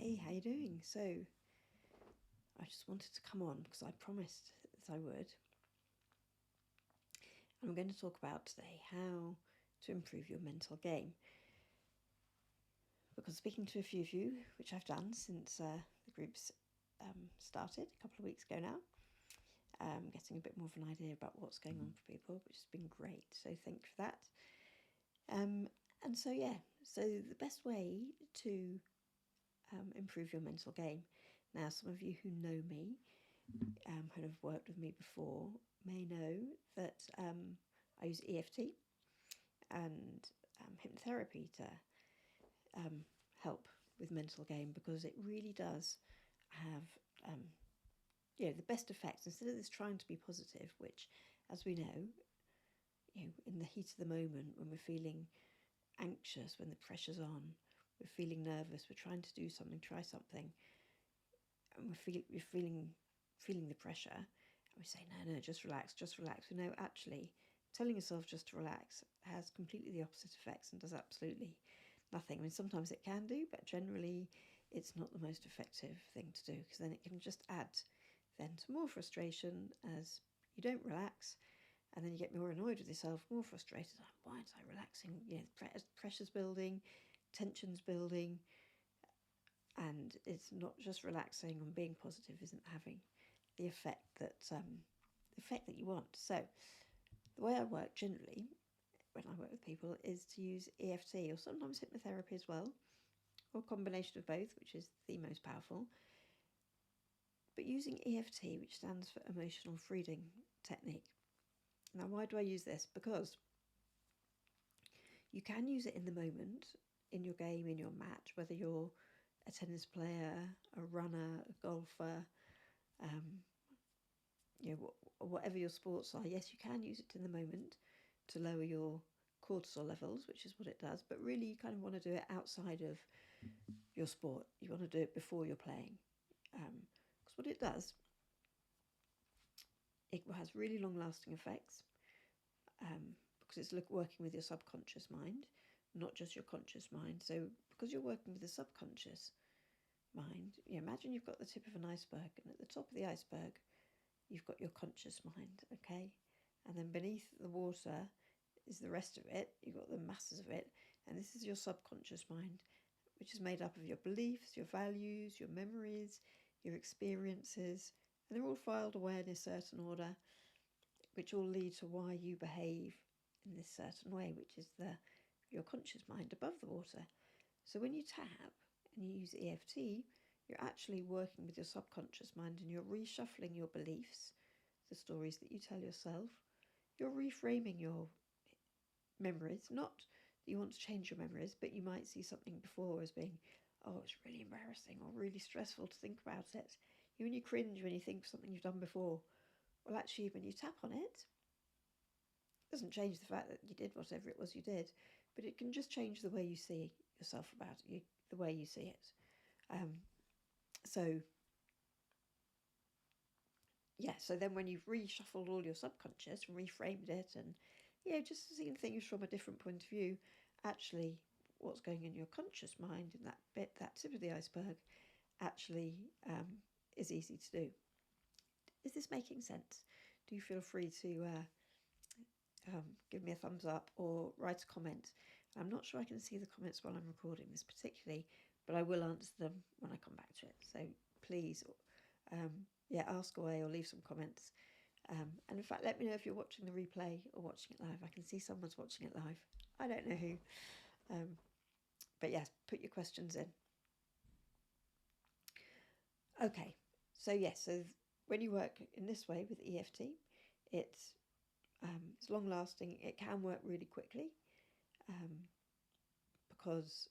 Hey, how you doing? So, I just wanted to come on because I promised that I would. And I'm going to talk about today how to improve your mental game. Because speaking to a few of you, which I've done since the group's started a couple of weeks ago now, getting a bit more of an idea about what's going on for people, which has been great. So thank you for that. So the best way to improve your mental game. Now, some of you who know me, who have worked with me before, may know that I use EFT and hypnotherapy to help with mental game, because it really does have the best effects. Instead of this trying to be positive, which, as we know, in the heat of the moment, when we're feeling anxious, when the pressure's on, we're feeling nervous, we're trying to do something, try something, and we're feeling the pressure, and we say, no, just relax, just relax. We know actually telling yourself just to relax has completely the opposite effects and does absolutely nothing. I mean, sometimes it can do, but generally it's not the most effective thing to do, because then it can just add then to more frustration as you don't relax, and then you get more annoyed with yourself, more frustrated. Why aren't I relaxing? The pressure's building, tension's building, and it's not just relaxing and being positive isn't having the effect that you want. So the way I work generally when I work with people is to use EFT, or sometimes hypnotherapy as well, or a combination of both, which is the most powerful. But using EFT, which stands for Emotional Freedom Technique. Now, why do I use this? Because you can use it in the moment, in your game, in your match, whether you're a tennis player, a runner, a golfer, whatever your sports are. Yes, you can use it in the moment to lower your cortisol levels, which is what it does, but really you kind of want to do it outside of your sport. You want to do it before you're playing, because what it does, it has really long-lasting effects, because it's working with your subconscious mind, not just your conscious mind. So because you're working with the subconscious mind, imagine you've got the tip of an iceberg, and at the top of the iceberg you've got your conscious mind, okay? And then beneath the water is the rest of it. You've got the masses of it, and this is your subconscious mind, which is made up of your beliefs, your values, your memories, your experiences, and they're all filed away in a certain order, which all lead to why you behave in this certain way, which is your conscious mind above the water. So when you tap and you use EFT, you're actually working with your subconscious mind, and you're reshuffling your beliefs, the stories that you tell yourself. You're reframing your memories. Not that you want to change your memories, but you might see something before as being, oh, it's really embarrassing or really stressful to think about it. When you cringe when you think of something you've done before. Well, actually, when you tap on it, it doesn't change the fact that you did whatever it was you did, but it can just change the way you see yourself about it, the way you see it. So then when you've reshuffled all your subconscious and reframed it, and just seeing things from a different point of view, actually what's going in your conscious mind, in that bit, that tip of the iceberg, actually is easy to do. Is this making sense? Do feel free to give me a thumbs up or write a comment. I'm not sure I can see the comments while I'm recording this particularly, but I will answer them when I come back to it. So please, ask away or leave some comments. And in fact, let me know if you're watching the replay or watching it live. I can see someone's watching it live. I don't know who. But yes, put your questions in. Okay, so when you work in this way with EFT, it's long lasting. It can work really quickly, because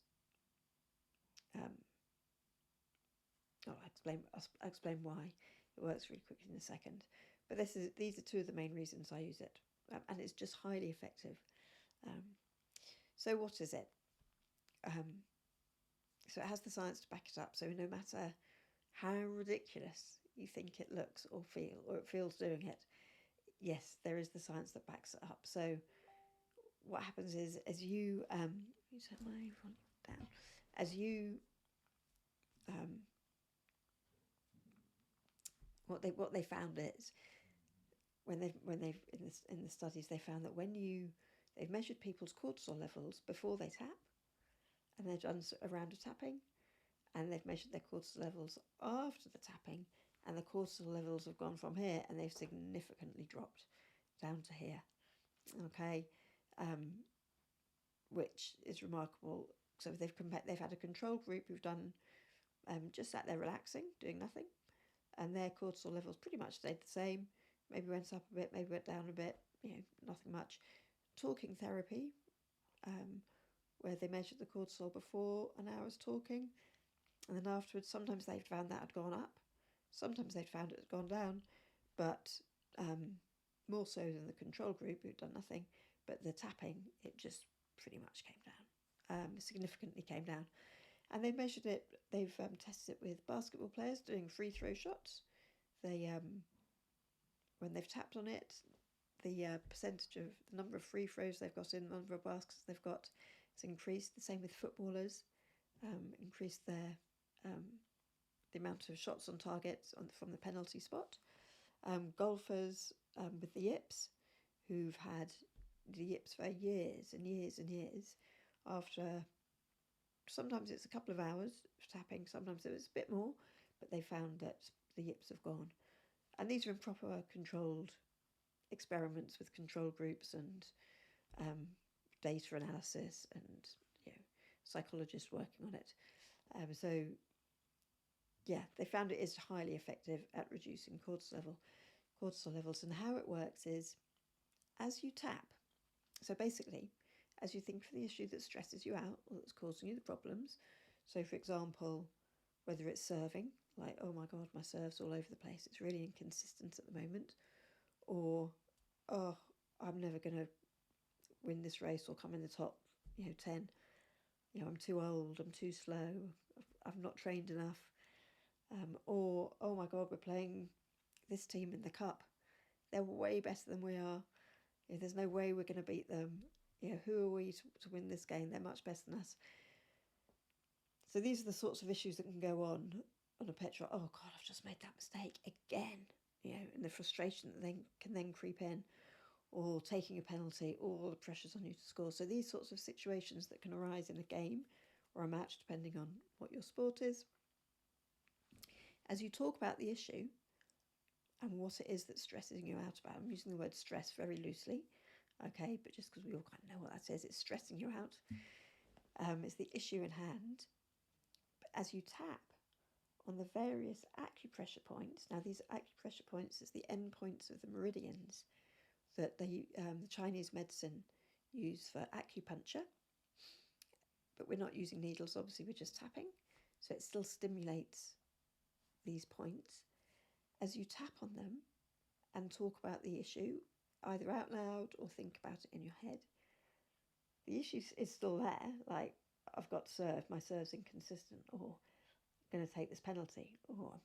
I'll explain why it works really quickly in a second. But these are two of the main reasons I use it, and it's just highly effective. So what is it? So it has the science to back it up. So no matter how ridiculous you think it looks or it feels doing it, yes, there is the science that backs it up. So what happens is, as you turn my volume down, as you what they found is when they've in the studies, they found that they've measured people's cortisol levels before they tap, and they've done a round of tapping, and they've measured their cortisol levels after the tapping, and the cortisol levels have gone from here and they've significantly dropped down to here. Okay, which is remarkable. So they've had a control group who've done just sat there relaxing, doing nothing, and their cortisol levels pretty much stayed the same. Maybe went up a bit, maybe went down a bit, nothing much. Talking therapy, where they measured the cortisol before an hour's talking, and then afterwards, sometimes they'd found that had gone up, sometimes they'd found it had gone down, but more so than the control group who'd done nothing. But the tapping, it just pretty much came down, significantly came down. And they've measured it, they've tested it with basketball players doing free throw shots. They, when they've tapped on it, the percentage of the number of free throws they've got in, the number of baskets they've got, has increased. The same with footballers, increased their the amount of shots on target from the penalty spot. Golfers with the yips, who've had the yips for years and years and years, after sometimes it's a couple of hours of tapping, sometimes it was a bit more, but they found that the yips have gone. And these are in proper controlled experiments with control groups and data analysis and psychologists working on it. So yeah, they found it is highly effective at reducing cortisol levels. And how it works is, as you tap, so basically, as you think for the issue that stresses you out or that's causing you the problems, so for example, whether it's serving, like, oh my God, my serve's all over the place, it's really inconsistent at the moment, or, oh, I'm never going to win this race or come in the top, 10, I'm too old, I'm too slow, I've not trained enough, or, oh my God, we're playing this team in the cup, they're way better than we are, there's no way we're going to beat them, who are we to win this game, they're much better than us. So these are the sorts of issues that can go on a petrol. Oh God, I've just made that mistake again, and the frustration that can then creep in, or taking a penalty, or the pressures on you to score. So these sorts of situations that can arise in a game or a match, depending on what your sport is. As you talk about the issue and what it is that's stressing you out about, I'm using the word stress very loosely, okay, but just because we all kind of know what that is, it's stressing you out. It's the issue in hand. But as you tap on the various acupressure points, now these acupressure points is the end points of the meridians that the Chinese medicine use for acupuncture, but we're not using needles, obviously we're just tapping, so it still stimulates these points. As you tap on them and talk about the issue, either out loud or think about it in your head, the issue is still there, like, I've got to serve, my serve's inconsistent, or I'm going to take this penalty, or I'm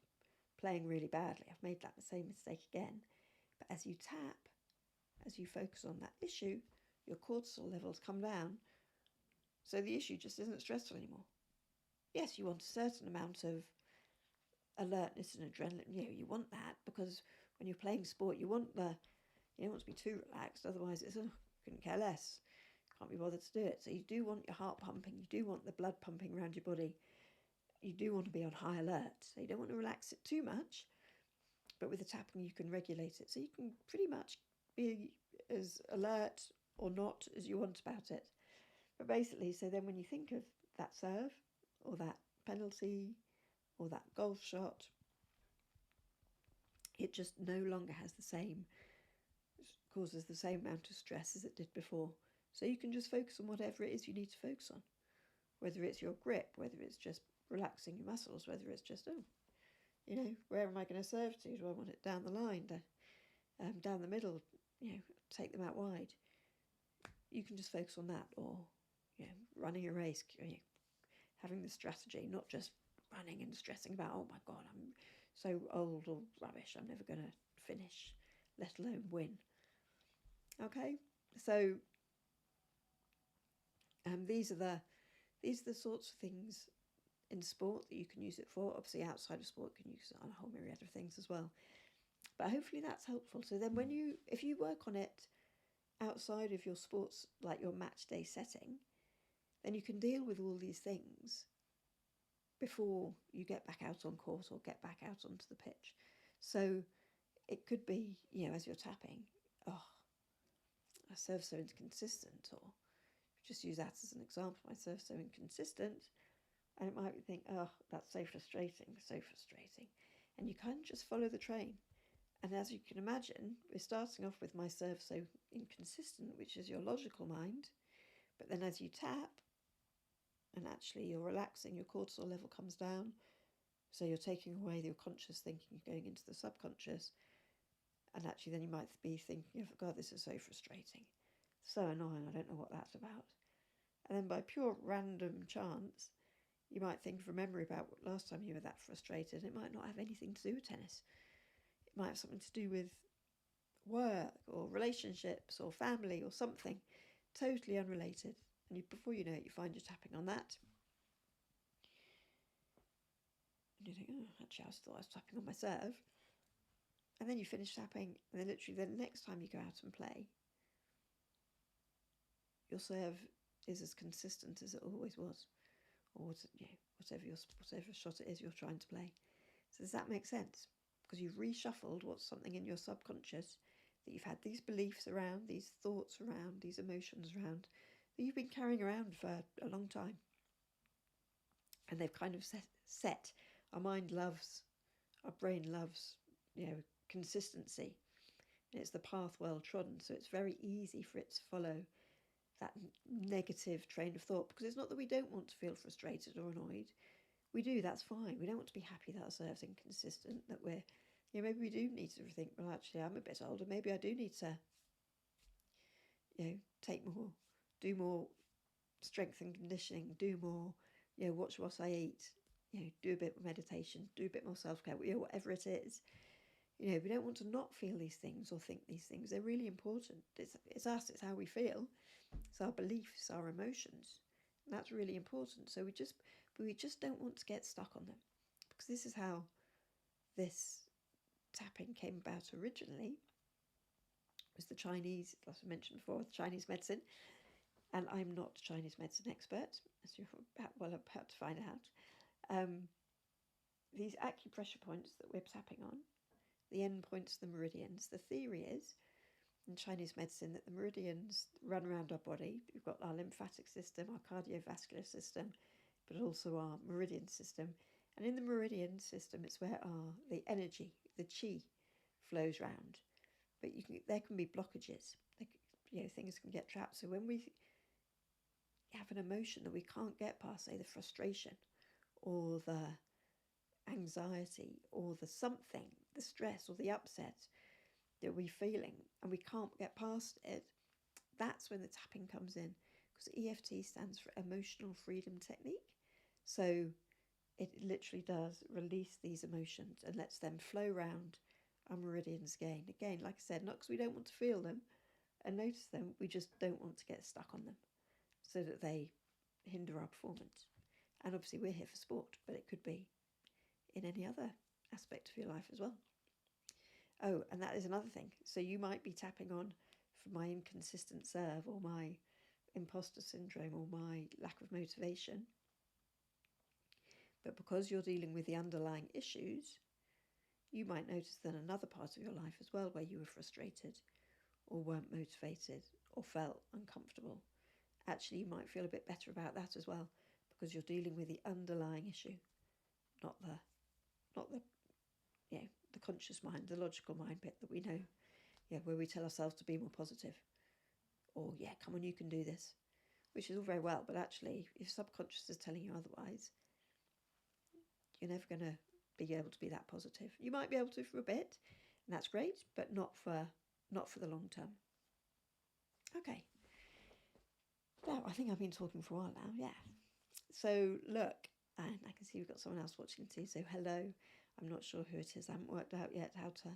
playing really badly, I've made that same mistake again. But as you tap, as you focus on that issue, your cortisol levels come down, so the issue just isn't stressful anymore. Yes, you want a certain amount of alertness and adrenaline, you want that, because when you're playing sport, you don't want to be too relaxed, otherwise it's, couldn't care less, can't be bothered to do it. So you do want your heart pumping, you do want the blood pumping around your body, you do want to be on high alert, so you don't want to relax it too much, but with the tapping you can regulate it, so you can pretty much be as alert or not as you want about it. But basically, so then when you think of that serve or that penalty or that golf shot, it just no longer causes the same amount of stress as it did before. So you can just focus on whatever it is you need to focus on, whether it's your grip, whether it's just relaxing your muscles, whether it's just, where am I going to serve to? Do I want it down the line, down the middle, take them out wide? You can just focus on that, or running a race, having the strategy, not just running and stressing about, oh my God, I'm so old or rubbish, I'm never going to finish, let alone win. Okay, so these are the sorts of things in sport that you can use it for. Obviously, outside of sport, you can use it on a whole myriad of things as well. But hopefully that's helpful. So then if you work on it outside of your sports, like your match day setting, then you can deal with all these things before you get back out on court or get back out onto the pitch. So it could be, as you're tapping, oh, I serve so inconsistent, or just use that as an example. I serve so inconsistent, and it might be think, oh, that's so frustrating, so frustrating. And you kind of just follow the train. And as you can imagine, we're starting off with my serve so inconsistent, which is your logical mind. But then as you tap, and actually you're relaxing, your cortisol level comes down. So you're taking away your conscious thinking, going into the subconscious. And actually then you might be thinking, oh, God, this is so frustrating. So annoying, I don't know what that's about. And then by pure random chance, you might think of a memory about last time you were that frustrated. It might not have anything to do with tennis. It might have something to do with work or relationships or family or something totally unrelated. And before you know it, you find you're tapping on that. And you think, oh, actually, I thought I was tapping on my serve. And then you finish tapping, and then literally the next time you go out and play, your serve is as consistent as it always was, or whatever shot it is you're trying to play. So does that make sense? Because you've reshuffled what's something in your subconscious that you've had these beliefs around, these thoughts around, these emotions around, that you've been carrying around for a long time. And they've kind of set. Our mind loves, our brain loves, consistency. And it's the path well trodden, so it's very easy for it to follow that negative train of thought, because it's not that we don't want to feel frustrated or annoyed. We do, that's fine. We don't want to be happy that our serve's inconsistent, that we're, maybe we do need to think, well, actually, I'm a bit older. Maybe I do need to, take more, do more strength and conditioning, do more, watch what I eat, do a bit of meditation, do a bit more self-care, whatever it is. We don't want to not feel these things or think these things. They're really important. It's us, it's how we feel. It's our beliefs, our emotions. And that's really important. So we just don't want to get stuck on them. Because this is how this tapping came about originally. It was the Chinese, as I mentioned before, the Chinese medicine. And I'm not a Chinese medicine expert, as you're about to find out. These acupressure points that we're tapping on, the end points of the meridians, the theory is, in Chinese medicine, that the meridians run around our body. We've got our lymphatic system, our cardiovascular system, but also our meridian system. And in the meridian system, it's where the energy, the chi, flows round. But there can be blockages. Things can get trapped. So when we have an emotion that we can't get past, say the frustration or the anxiety or the something, the stress or the upset that we're feeling, and we can't get past it, that's when the tapping comes in, because EFT stands for Emotional Freedom Technique. So it literally does release these emotions and lets them flow round our meridians again, like I said, not because we don't want to feel them and notice them, we just don't want to get stuck on them so that they hinder our performance. And obviously we're here for sport, but it could be in any other aspect of your life as well. Oh, and that is another thing. So you might be tapping on for my inconsistent serve or my imposter syndrome or my lack of motivation. But because you're dealing with the underlying issues, you might notice that another part of your life as well where you were frustrated or weren't motivated or felt uncomfortable. Actually, you might feel a bit better about that as well, because you're dealing with the underlying issue, not the conscious mind, the logical mind bit that we know, where we tell ourselves to be more positive, or come on, you can do this, which is all very well, but actually if subconscious is telling you otherwise, you're never going to be able to be that positive. You might be able to for a bit, and that's great, but not for the long term. Okay. Now, I think I've been talking for a while now, yeah. So look, and I can see we've got someone else watching too, so hello. I'm not sure who it is. I haven't worked out yet how to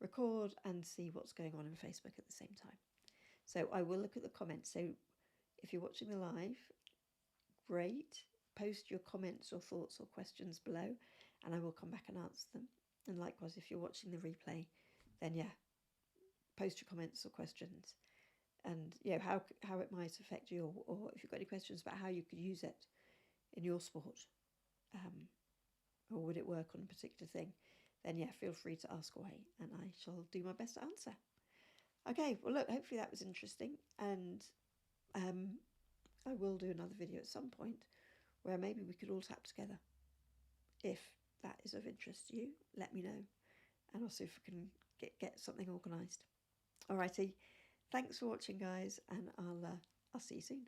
record and see what's going on Facebook at the same time. So I will look at the comments. So if you're watching the live, great. post your comments or thoughts or questions below, and I will come back and answer them. And likewise, if you're watching the replay, then yeah, post your comments or questions, and how it might affect you, or if you've got any questions about how you could use it in your sport, or would it work on a particular thing, then yeah, feel free to ask away, and I shall do my best to answer. Okay, well look, hopefully that was interesting, and I will do another video at some point where maybe we could all tap together. If that is of interest to you, let me know, and I'll see if we can get something organised. Alrighty, thanks for watching, guys, and I'll see you soon.